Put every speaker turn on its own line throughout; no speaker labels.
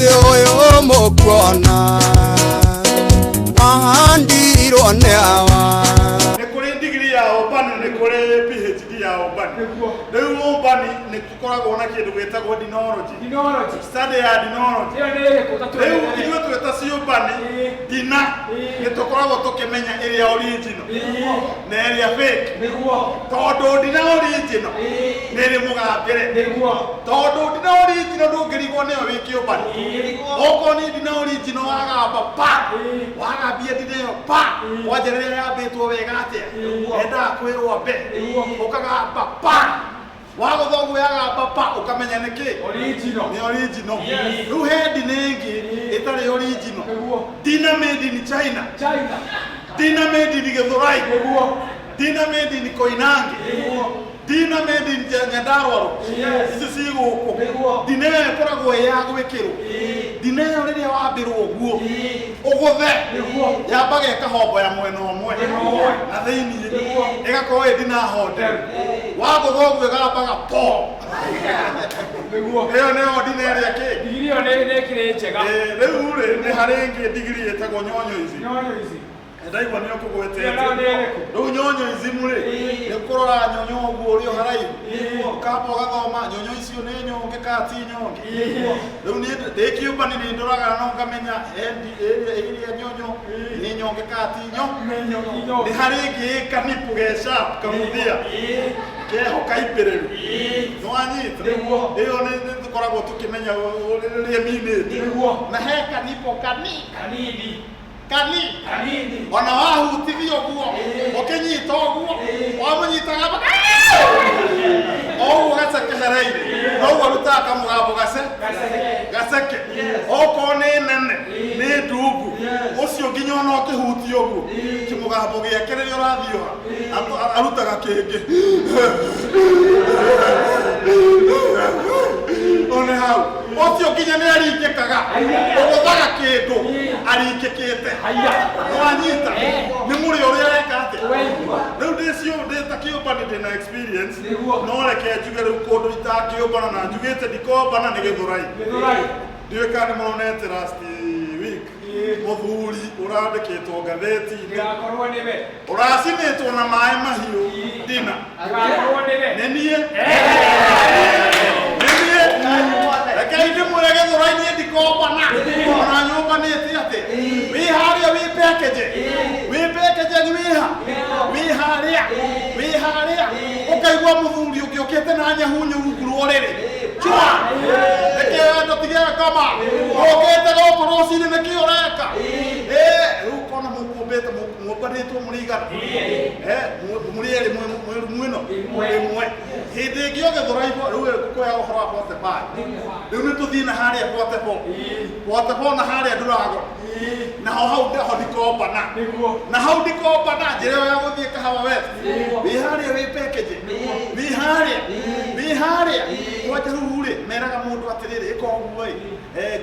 muti uyu mukuona wahandirwo ni awa
ni kuri degree ya ubani ni kuri PhD ya ubani riu ubani ni tukoragwo na kindu gwitagwo dinology study ya dinology riu ithuĩ twĩta ciũmbani dina ni tukoragwo tukimenya ĩrĩa original na ĩrĩa fake tondu dina original ni ri mugambire tondu dina original ndũngĩrigwo nĩyo wĩ kĩũmbani oko ni dina original wagamba pa wagambia dina ĩyo pa wanjĩrĩria yambĩtwo wega atĩa endaga kwĩrwo mbe ũkagamba pa wagũthogwo yagamba pa ũkamenya nĩkĩ ni original rĩu he dina ĩngĩ ĩtarĩ original dina made in China dina made in Gĩthũrai dina made in Koinange dina made in Nyandarua ici ci gũkũ dina ĩyo ĩkoragwo ya gwĩkĩrwo dina ĩyo rĩrĩa wambĩrwo ũguo ũgũthe yambaga ĩkahombo ya mwena ũmwe na thĩinĩ ĩgakorwo ĩ dina honde wagũtha ũguo ĩgambaga po ĩyo nĩyo dina ĩrĩa kĩ
digiri ĩyo nĩ ĩkĩrĩ njega
rĩu rĩ nĩ harĩ ĩngĩ digiri ĩtagwo nyonyo ici ndaigua nĩ ũkũgwetete rĩu nyonyo ici mũrĩ nĩ kũrora nyonyo ũguo ũrĩ o haraihu ũkamba ũgathoma nyonyo icio nĩ nyonge kana ti nyonge rĩu ndĩ kĩũmbani nĩ ndoraga no ngamenya ĩrĩa nyonyo nĩ nyonge kana ti nĩ harĩ ĩngĩ kanipu ge sharp kamuthia keho kaipĩrĩru nĩ wanyita ĩyo nĩ tũkoragwo tũkĩmenya rĩrĩa minĩte na he kanipu kanini ona wahutithio guo ũkĩnyita ũguo wamũnyitaga ũguo gacekehereire noguo rutaga kamũgambo gaceke okorwo nĩ nene nĩ ndungu ũcio nginya ona ũkĩhutia ũguo kĩmũgambo gĩake rĩrĩa ũrathiũha arutaga kĩngĩ one hau ũcio nginya nĩ aringĩkaga ũgũthaga kĩndũ aringĩkĩte nĩwanyita nĩ mũrĩ ũrĩa areka atĩa rĩu ndĩta kĩũmbani ndĩna experience no reke njuge rĩu kũndũ itakĩũmbana na njugĩte ndikombana nĩ Gĩthũrai ndiũĩ kana nĩ mũronete last week mũthuri ũrandĩkĩtwo ngathĩti-inĩ ũracinĩtwo na maĩ mahiũ dina nĩ niĩ rekei ndĩmwĩre Gĩthũrai niĩ ndikombana ona nyũmbanĩte atĩ wĩ harĩa wĩ packaging wĩ harĩa ũkaigua mũthuri ũngĩ ũkĩte na nyahunyũ rungu rwa ũrĩrĩ reke wendo tigega kama ũkĩte gũkũ rũcinĩ nĩkĩ ũreka rĩu kona mũmbanĩtwo mũrĩigana mũrĩ erĩ mwĩno ĩmwe hĩndĩ ĩngĩ o Gĩthũrai rĩu kũya ũhoro wa Portable rĩu nĩ tũthiĩ na harĩa Portable na harĩa Ndurago naho hau ndikombana na hau ndikombana njĩra ĩyo ya gũthiĩ Kahawa West wĩ harĩa wĩ packaging wĩ harĩa kwanja rĩu rĩ meraga mũndũ atĩrĩrĩ ĩka ũguo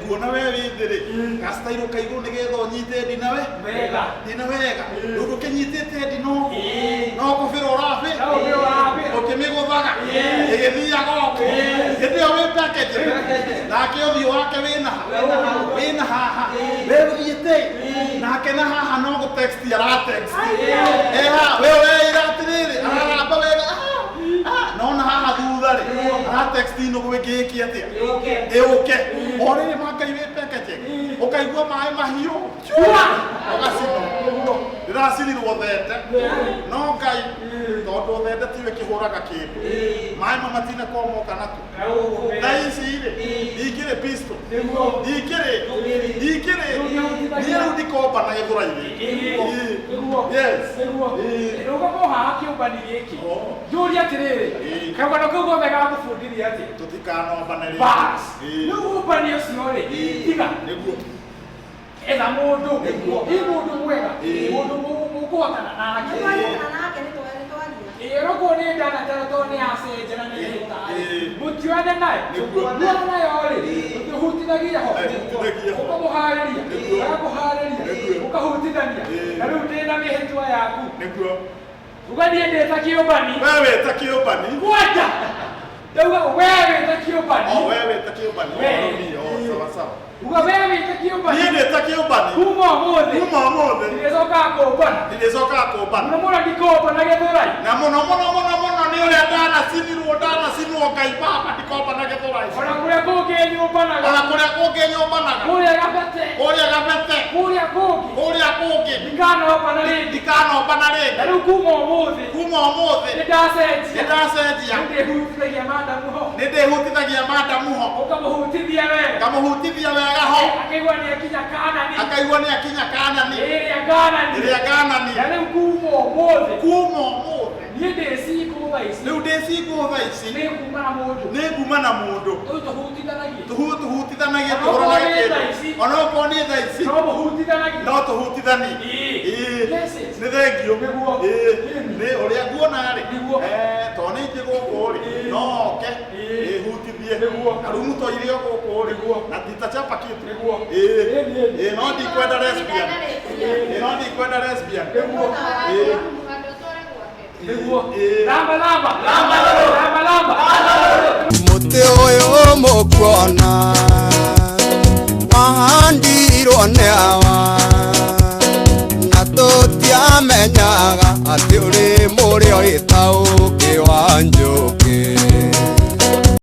nguona we wĩ thĩ rĩ gastairũ kaigũ nĩgetha ũnyite dina wega rĩu ndũkĩnyitĩte dina ũguo no kũbĩra ũrabĩ ũkĩmĩgũthaga ĩgĩthiaga ũguo hĩndĩ ĩyo wĩ packaging nake ũthiũ wake wĩna haha wĩgũthiĩte nake na haha no gũtext aratext we ũreĩra atĩrĩrĩ araramba wega nona haha thutha rĩ aratext ino gwĩkĩki atĩa ĩũke o rĩrĩ makai wĩ packaging ũkaigua maĩ mahiũ ũgacinwo ndĩracinirwo thete no Ngai tondũ thete tiwe kĩhũraga kĩndũ maĩ matina komoka nako thaa ici rĩ ndingĩrĩ pistol ndingĩrĩ niĩ rĩu ndikombana Gĩthũrai
ũgakorwo haha kĩũmbani gĩkĩ njũria atĩrĩrĩ karũgano kau gothe gagũbundithia atĩ
tũtikanombane
rĩu ũmbani ũcio rĩ tiga etha mũndũ mwega mũndũ mũkũhotana nake roko nĩ ndanatara tondũ nĩ acenjana nĩ hĩtaĩ mũtione nayo muona nayo rĩ mũtihutithagia ho ũkamũharĩria ũkahutithania na rĩu ndĩna mĩhĩtwa yaku ũgathiĩ ndĩta kĩũmbani
we wĩta kĩũmbani
gwanja ndauga we wĩta kĩũmbani
we wĩta kĩũmbani sawa
Ukabea mitakiumbani.
Niĩ ndĩtakiũmbani.
Kuma ũmũthĩ.
Kuma ũmũthĩ.
Ndĩcokaga kũmbana.
Ndĩcokaga kũmbana.
Mũno mũno ndikombana Gĩthũrai.
Na mũno nĩ ũrĩa ndanacinwo Ngai Baba ndikombana Gĩthũrai.
Ona kũrĩa kũngĩ nyũmbanaga.
Ona kũrĩa kũngĩ nyũmbanaga.
Kũrĩa Gabete.
Kũrĩa Gabete.
Kũrĩa kũngĩ. Ndikanombana rĩngĩ.
Ndikanombana rĩngĩ.
Na rĩu kuma ũmũthĩ.
Kuma ũmũthĩ.
Nĩndacenjia.
Nĩndĩhutithagia madamu ho.
Ũkamũhutithia wega.
Ngamũhutithia wega ho.
Akaigua nĩakinya Kaanani.
Akaigua nĩakinya Kaanani.
Ĩrĩa Kaanani. Na rĩu kuma ũmũthĩ. Niĩ ndĩcikwo thaa ici.
Rĩu ndĩcikwo thaa ici. Nĩnguma na mũndũ. Tũhutithanagie tũhoro na kĩndũ. Ona okorwo nĩ thaa ici. No tũhutithanie. Nĩ thengio. Nĩ ũrĩa nguona-rĩ. Tondũ nĩ ingĩ gũkũ-rĩ. No oke. Hutithie. Na rĩu mũtoire o gũkũ-rĩ. Na nditachapa kitu. No ndikwenda lesbian. No ndikwenda lesbian.
Lamba.
Mũtĩ ũyũ mũkuona wahandirwo nĩ awa na tũtiamenyaga atĩ ũrĩ mũrĩo ĩtaũ